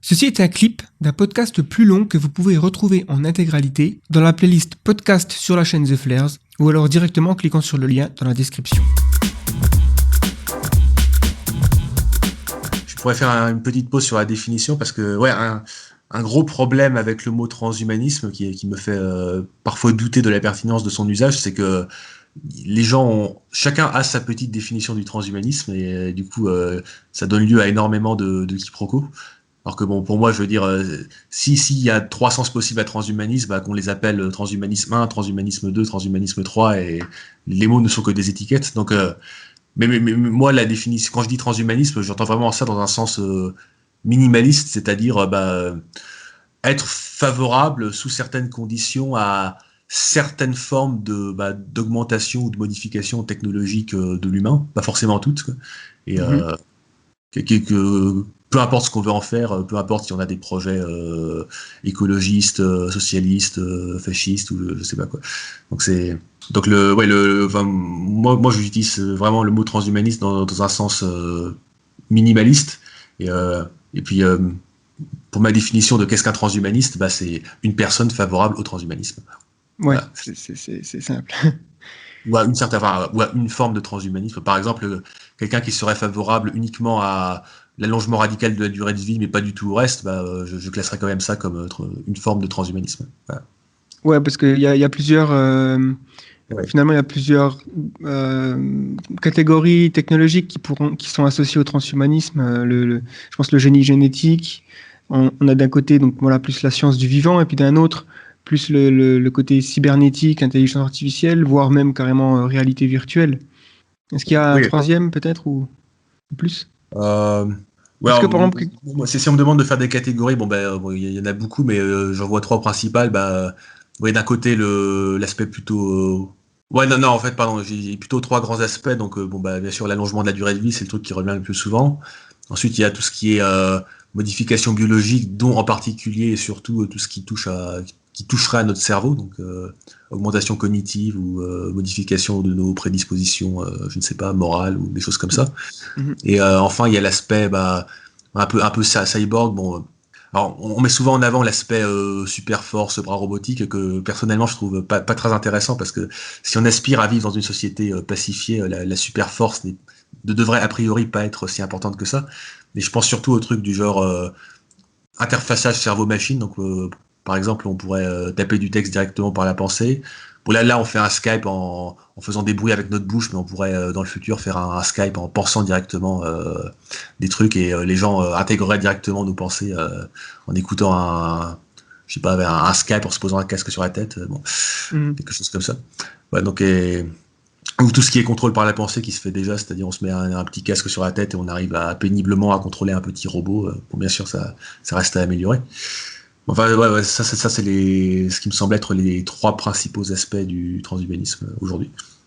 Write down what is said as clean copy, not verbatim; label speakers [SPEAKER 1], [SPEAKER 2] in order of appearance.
[SPEAKER 1] Ceci est un clip d'un podcast plus long que vous pouvez retrouver en intégralité dans la playlist podcast sur la chaîne The Flares ou alors directement en cliquant sur le lien dans la description.
[SPEAKER 2] Je pourrais faire une petite pause sur la définition parce que un gros problème avec le mot transhumanisme qui me fait parfois douter de la pertinence de son usage, c'est que chacun a sa petite définition du transhumanisme et du coup ça donne lieu à énormément de quiproquos. Alors que bon, pour moi, je veux dire, s'il y a 3 sens possibles à transhumanisme, bah, qu'on les appelle transhumanisme 1, transhumanisme 2, transhumanisme 3, et les mots ne sont que des étiquettes. Donc, mais moi, la définition, quand je dis transhumanisme, j'entends vraiment ça dans un sens minimaliste, c'est-à-dire être favorable sous certaines conditions à certaines formes d'augmentation ou de modification technologique de l'humain, pas forcément toutes, quoi. Et peu importe ce qu'on veut en faire, peu importe si on a des projets écologistes, socialistes, fascistes ou je sais pas quoi. Moi j'utilise vraiment le mot transhumaniste dans un sens minimaliste et, puis pour ma définition de qu'est-ce qu'un transhumaniste, bah, c'est une personne favorable au transhumanisme.
[SPEAKER 1] Ouais,
[SPEAKER 2] Voilà.
[SPEAKER 1] c'est simple.
[SPEAKER 2] Ou à une forme de transhumanisme. Par exemple, quelqu'un qui serait favorable uniquement à l'allongement radical de la durée de vie, mais pas du tout au reste, bah, je classerais quand même ça comme une forme de transhumanisme. Voilà.
[SPEAKER 1] Ouais, parce qu'il y a plusieurs.
[SPEAKER 2] Ouais.
[SPEAKER 1] Finalement, il y a plusieurs catégories technologiques qui sont associées au transhumanisme. Je pense le génie génétique. On a d'un côté donc voilà plus la science du vivant et puis d'un autre plus le côté cybernétique, intelligence artificielle, voire même carrément réalité virtuelle. Est-ce qu'il y a un
[SPEAKER 2] Oui.
[SPEAKER 1] troisième peut-être ou plus?
[SPEAKER 2] Ouais,
[SPEAKER 1] Est-ce que par exemple,
[SPEAKER 2] moi, si on me demande de faire des catégories, il y en a beaucoup, mais j'en vois 3 principales. Bah, d'un côté l'aspect plutôt. Non, en fait, pardon, j'ai plutôt 3 grands aspects. Donc, bien sûr, l'allongement de la durée de vie, c'est le truc qui revient le plus souvent. Ensuite, il y a tout ce qui est modification biologique, dont en particulier et surtout tout ce qui toucherait à notre cerveau, donc augmentation cognitive ou modification de nos prédispositions, je ne sais pas, morales ou des choses comme ça. Et enfin, il y a l'aspect un peu cyborg. Bon, alors on met souvent en avant l'aspect super force, bras robotique, que personnellement je trouve pas très intéressant parce que si on aspire à vivre dans une société pacifiée, la super force ne devrait a priori pas être si importante que ça. Mais je pense surtout au truc du genre interfaçage cerveau-machine. Donc, par exemple, on pourrait taper du texte directement par la pensée. Bon, là, on fait un Skype en faisant des bruits avec notre bouche, mais on pourrait, dans le futur, faire un Skype en pensant directement des trucs et les gens intégreraient directement nos pensées en écoutant je sais pas, un Skype en se posant un casque sur la tête. Quelque chose comme ça. Ouais, donc, ou tout ce qui est contrôle par la pensée qui se fait déjà, c'est-à-dire on se met un petit casque sur la tête et on arrive péniblement à contrôler un petit robot. Bon, bien sûr, ça reste à améliorer. Enfin, ça c'est ce qui me semble être les 3 principaux aspects du transhumanisme aujourd'hui.